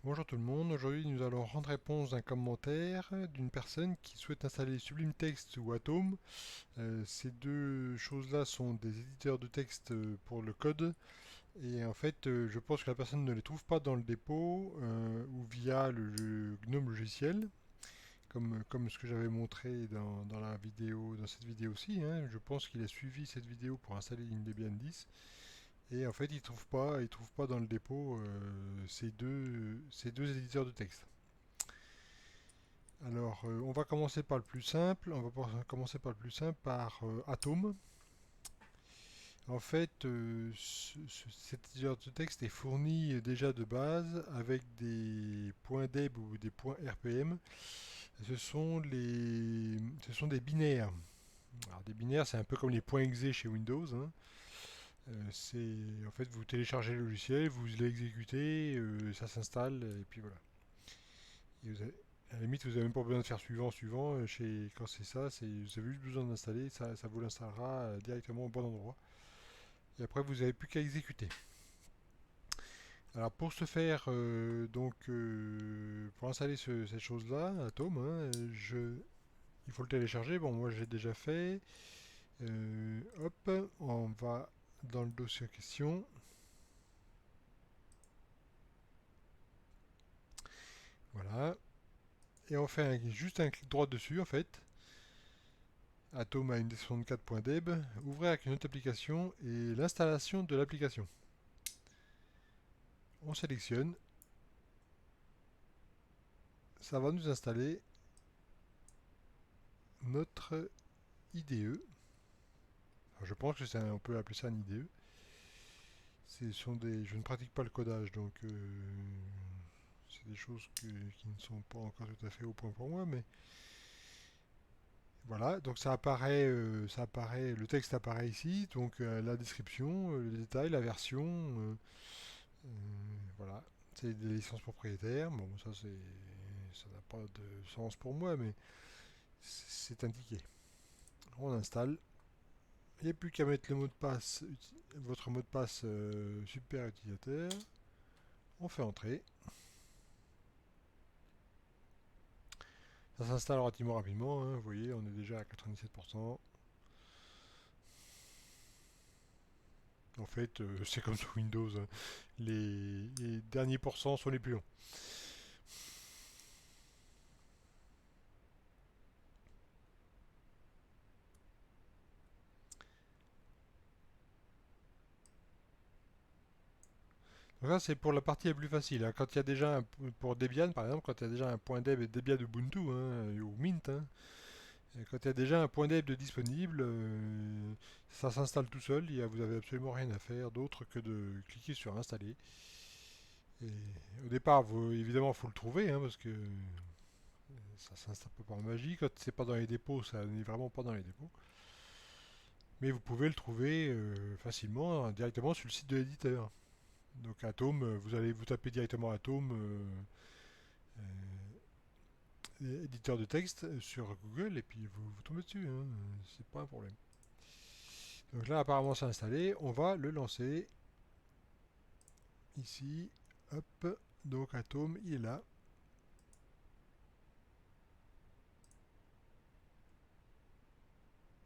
Bonjour tout le monde, aujourd'hui nous allons rendre réponse à un commentaire d'une personne qui souhaite installer Sublime Text ou Atom. Ces deux choses-là sont des éditeurs de texte pour le code et en fait je pense que la personne ne les trouve pas dans le dépôt ou via le GNOME logiciel comme ce que j'avais montré dans la vidéo, dans cette vidéo aussi, hein. Je pense qu'il a suivi cette vidéo pour installer une Debian 10. Et en fait, il trouve pas dans le dépôt ces deux éditeurs de texte. Alors, on va commencer par le plus simple. On va commencer par le plus simple, par Atom. En fait, cet éditeur de texte est fourni déjà de base avec des points deb ou des points RPM. Ce sont des binaires. Alors, des binaires, c'est un peu comme les points exe chez Windows, hein. En fait, vous téléchargez le logiciel, vous l'exécutez, ça s'installe, et puis voilà. Et à la limite, vous n'avez même pas besoin de faire suivant, suivant. Quand c'est ça, vous avez juste besoin d'installer, ça vous l'installera directement au bon endroit. Et après, vous n'avez plus qu'à exécuter. Alors pour ce faire, pour installer cette chose-là, Atom, hein, il faut le télécharger. Bon, moi j'ai déjà fait. Hop, on va dans le dossier en question. Voilà. Et on fait juste un clic droit dessus en fait. Atom a une description de 4.deb. Ouvrir avec une autre application et l'installation de l'application. On sélectionne. Ça va nous installer notre IDE. Enfin, je pense que on peut appeler ça un IDE. Je ne pratique pas le codage, donc c'est des choses qui ne sont pas encore tout à fait au point pour moi, mais voilà. Donc le texte apparaît ici, donc la description, le détail, la version, euh, voilà. C'est des licences propriétaires. Bon, ça n'a pas de sens pour moi, mais c'est indiqué. On installe. Il n'y a plus qu'à mettre le mot de passe, votre mot de passe super utilisateur. On fait entrer. Ça s'installe relativement rapidement, hein. Vous voyez, on est déjà à 97%. En fait, c'est comme sur Windows, hein. Les derniers pourcents sont les plus longs. Donc ça, c'est pour la partie la plus facile, hein. Quand il y a déjà pour Debian, par exemple, quand il y a déjà un point deb et Debian Ubuntu, hein, ou Mint, hein, et quand il y a déjà un point deb de disponible, ça s'installe tout seul. Vous avez absolument rien à faire d'autre que de cliquer sur installer. Et au départ, évidemment, il faut le trouver, hein, parce que ça s'installe pas par magie. Quand c'est pas dans les dépôts, ça n'est vraiment pas dans les dépôts. Mais vous pouvez le trouver facilement directement sur le site de l'éditeur. Donc Atom, vous allez vous taper directement Atom, éditeur de texte sur Google et puis vous tombez dessus, hein. C'est pas un problème. Donc là apparemment c'est installé, on va le lancer ici, hop, donc Atom il est là.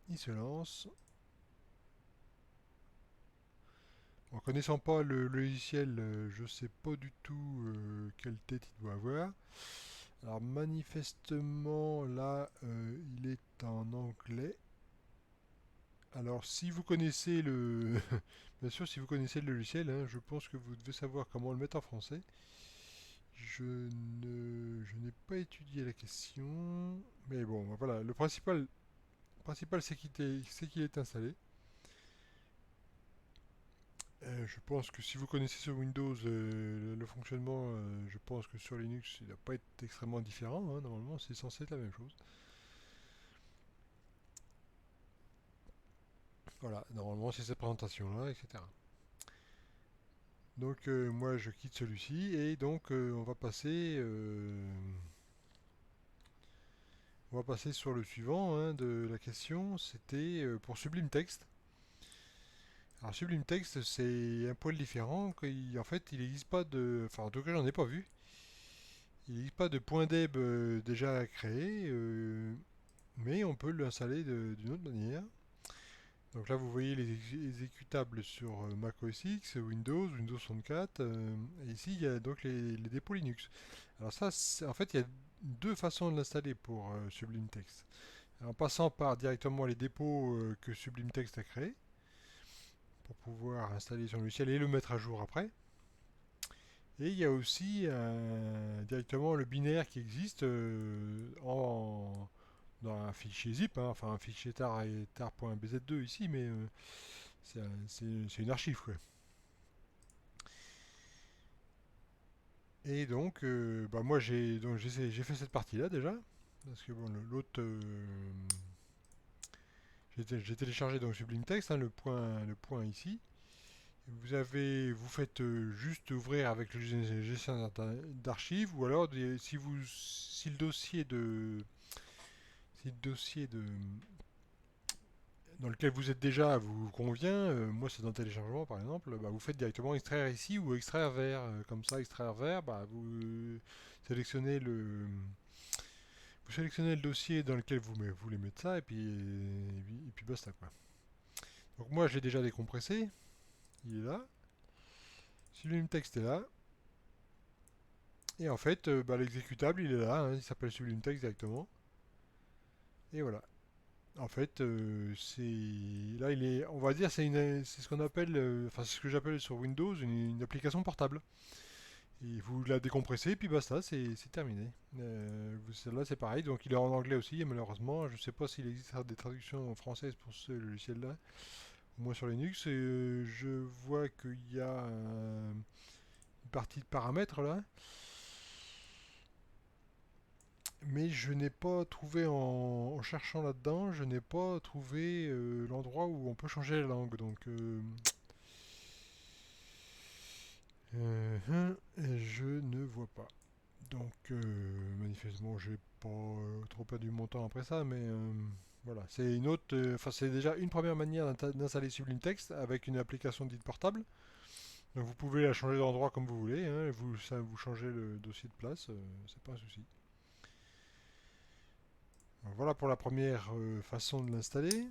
Il se lance. En connaissant pas le logiciel, je sais pas du tout quelle tête il doit avoir. Alors manifestement là il est en anglais. Alors si vous connaissez bien sûr si vous connaissez le logiciel, hein, je pense que vous devez savoir comment le mettre en français. Je n'ai pas étudié la question, mais bon voilà, le principal c'est qu'il est installé. Je pense que si vous connaissez sur Windows le fonctionnement, je pense que sur Linux, il ne doit pas être extrêmement différent, hein. Normalement, c'est censé être la même chose. Voilà, normalement, c'est cette présentation-là, etc. Donc, moi, je quitte celui-ci et donc on va passer sur le suivant, hein, de la question. C'était pour Sublime Text. Alors, Sublime Text, c'est un poil différent. En fait, il n'existe pas de. Enfin, en tout cas, j'en ai pas vu. il n'existe pas de point deb déjà créé, mais on peut l'installer d'une autre manière. Donc là, vous voyez les exécutables sur Mac OS X, Windows, Windows 64. Et ici, il y a donc les dépôts Linux. Alors ça, en fait, il y a deux façons de l'installer pour Sublime Text. En passant par directement les dépôts que Sublime Text a créés, pour pouvoir installer son logiciel et le mettre à jour après. Et il y a aussi directement le binaire qui existe dans un fichier zip, hein, enfin un fichier tar et tar.bz2 ici, mais c'est une archive quoi. Et donc, bah moi j'ai fait cette partie là déjà, parce que bon l'autre j'ai téléchargé donc Sublime Text, hein, le point ici. Vous faites juste ouvrir avec le gestionnaire d'archives, ou alors si le dossier de si le dossier de dans lequel vous êtes déjà vous convient, moi c'est dans le téléchargement par exemple, bah, vous faites directement extraire ici ou extraire vers. Comme ça, extraire vers, bah, sélectionnez le vous sélectionnez le dossier dans lequel vous voulez mettre ça et puis basta quoi. Donc moi j'ai déjà décompressé, il est là. Sublime Text est là. Et en fait, bah, l'exécutable il est là, hein, il s'appelle Sublime Text directement. Et voilà. En fait, on va dire, c'est ce qu'on appelle, enfin, c'est ce que j'appelle sur Windows une application portable. Et vous la décompressez, puis basta, c'est terminé. Celle-là, c'est pareil, donc il est en anglais aussi, et malheureusement, je ne sais pas s'il existe des traductions françaises pour ce logiciel-là, au moins sur Linux. Et, je vois qu'il y a une partie de paramètres là, mais je n'ai pas trouvé en cherchant là-dedans, je n'ai pas trouvé l'endroit où on peut changer la langue. Donc, je ne vois pas. Donc, manifestement, j'ai pas trop perdu mon temps après ça, mais voilà. C'est une autre, enfin, c'est déjà une première manière d'installer Sublime Text avec une application dite portable. Donc, vous pouvez la changer d'endroit comme vous voulez, hein, vous changez le dossier de place, c'est pas un souci. Alors, voilà pour la première façon de l'installer.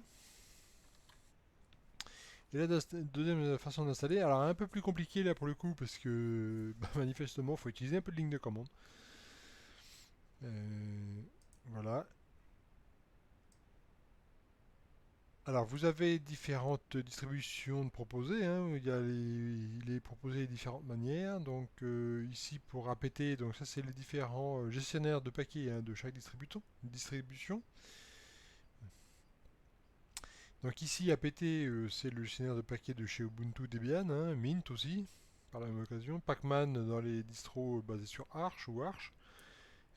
Et la deuxième façon d'installer, alors un peu plus compliqué là pour le coup, parce que bah, manifestement, il faut utiliser un peu de ligne de commande. Voilà. Alors, vous avez différentes distributions de proposées, hein. Il est proposé de différentes manières. Donc, ici pour APT, donc ça c'est les différents gestionnaires de paquets, hein, de chaque distribution. Donc ici APT, c'est le gestionnaire de paquets de chez Ubuntu Debian, hein, Mint aussi, par la même occasion. Pacman dans les distros basés sur Arch ou Arch.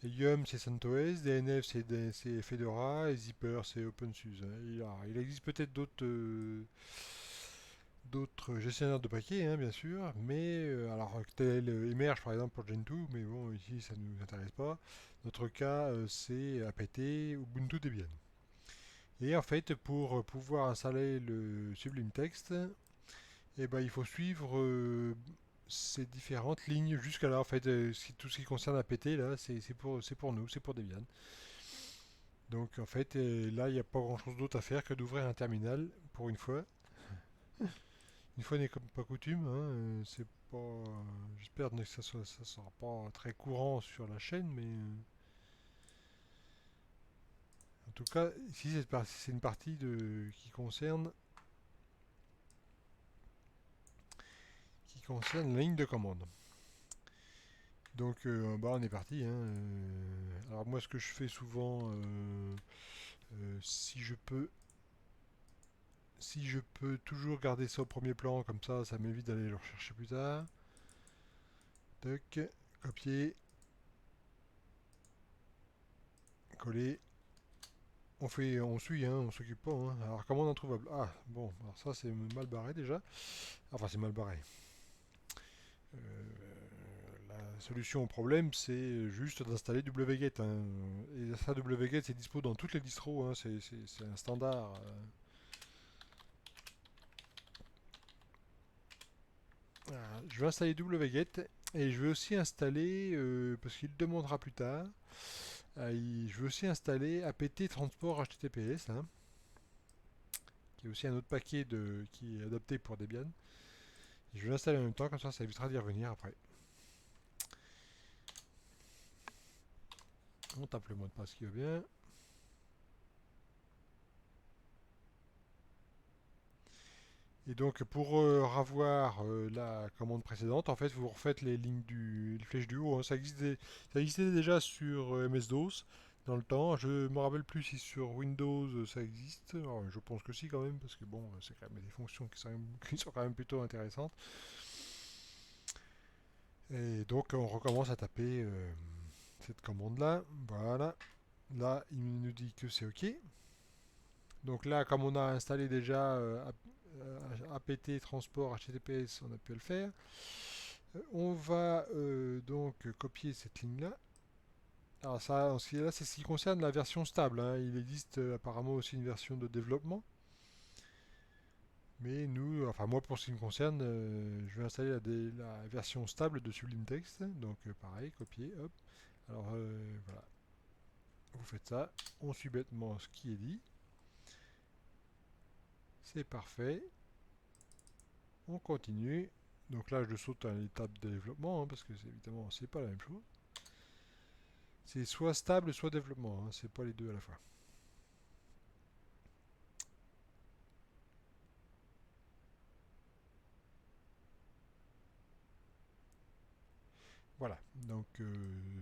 Et Yum c'est CentOS, DNF c'est Fedora, et Zypper c'est OpenSUSE, hein. Il existe peut-être d'autres gestionnaires de paquets, hein, bien sûr, mais alors tel Emerge par exemple pour Gentoo, mais bon, ici ça ne nous intéresse pas. Notre cas, c'est apt Ubuntu Debian. Et en fait, pour pouvoir installer le Sublime Text, eh ben, il faut suivre ces différentes lignes jusqu'à là. En fait, tout ce qui concerne apt, là, c'est pour nous, c'est pour Debian. Donc en fait, là, il n'y a pas grand-chose d'autre à faire que d'ouvrir un terminal pour une fois. Une fois n'est comme pas coutume, hein, c'est pas. J'espère que ça sera pas très courant sur la chaîne, mais en tout cas, ici c'est une partie qui concerne la ligne de commande. Donc, bah, on est parti, hein, alors moi, ce que je fais souvent, si je peux toujours garder ça au premier plan, comme ça m'évite d'aller le rechercher plus tard. Tac, copier, coller. On suit, hein, on s'occupe pas, hein. Alors, commande introuvable. Ah, bon, alors ça c'est mal barré déjà. Enfin, c'est mal barré. La solution au problème, c'est juste d'installer wget, hein. Et ça, wget, c'est dispo dans toutes les distros, hein. C'est un standard. Je vais installer wget Et je vais aussi installer, parce qu'il demandera plus tard, je vais aussi installer apt transport HTTPS, hein, qui est aussi un autre paquet qui est adapté pour Debian. Et je vais l'installer en même temps, comme ça évitera d'y revenir après. On tape le mot de passe qui va bien. Et donc pour revoir la commande précédente, en fait vous refaites les flèches du haut, hein. Ça existait déjà sur MS-DOS dans le temps. Je me rappelle plus si sur Windows ça existe. Alors, je pense que si quand même, parce que bon, c'est quand même des fonctions qui sont quand même plutôt intéressantes. Et donc on recommence à taper cette commande là. Voilà. Là il nous dit que c'est OK. Donc là, comme on a installé déjà apt transport HTTPS, on a pu le faire. On va donc copier cette ligne-là. Alors ça, là, c'est ce qui concerne la version stable, hein. Il existe apparemment aussi une version de développement. Mais nous, enfin moi pour ce qui me concerne, je vais installer la version stable de Sublime Text. Donc pareil, copier, hop. Alors voilà, vous faites ça. On suit bêtement ce qui est dit. C'est parfait. On continue. Donc là, je saute à l'étape de développement, hein, parce que évidemment, c'est pas la même chose. C'est soit stable, soit développement, hein, c'est pas les deux à la fois. Voilà, donc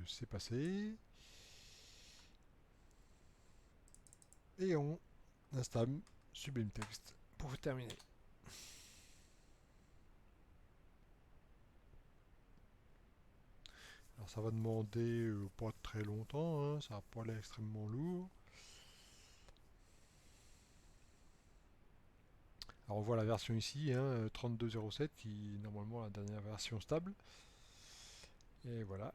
c'est passé. Et on installe Sublime Text pour terminer. Alors ça va demander pas très longtemps, hein, ça va pas aller extrêmement lourd. Alors on voit la version ici, hein, 32.07, qui est normalement la dernière version stable. Et voilà.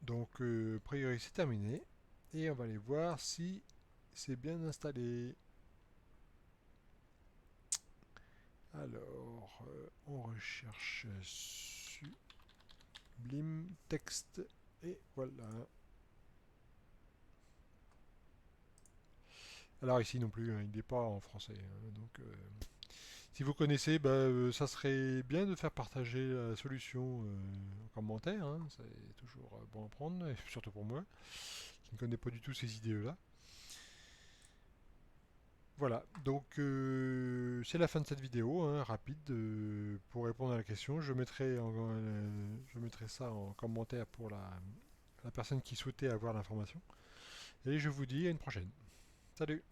Donc a priori c'est terminé. Et on va aller voir si c'est bien installé. Alors, on recherche Sublime Text et voilà. Alors ici non plus, hein, il n'est pas en français, hein, donc si vous connaissez, bah, ça serait bien de faire partager la solution en commentaire, hein, c'est toujours bon à prendre, et surtout pour moi, qui ne connais pas du tout ces idées-là. Voilà, donc c'est la fin de cette vidéo, hein, rapide, pour répondre à la question. Je mettrai ça en commentaire pour la personne qui souhaitait avoir l'information. Et je vous dis à une prochaine. Salut!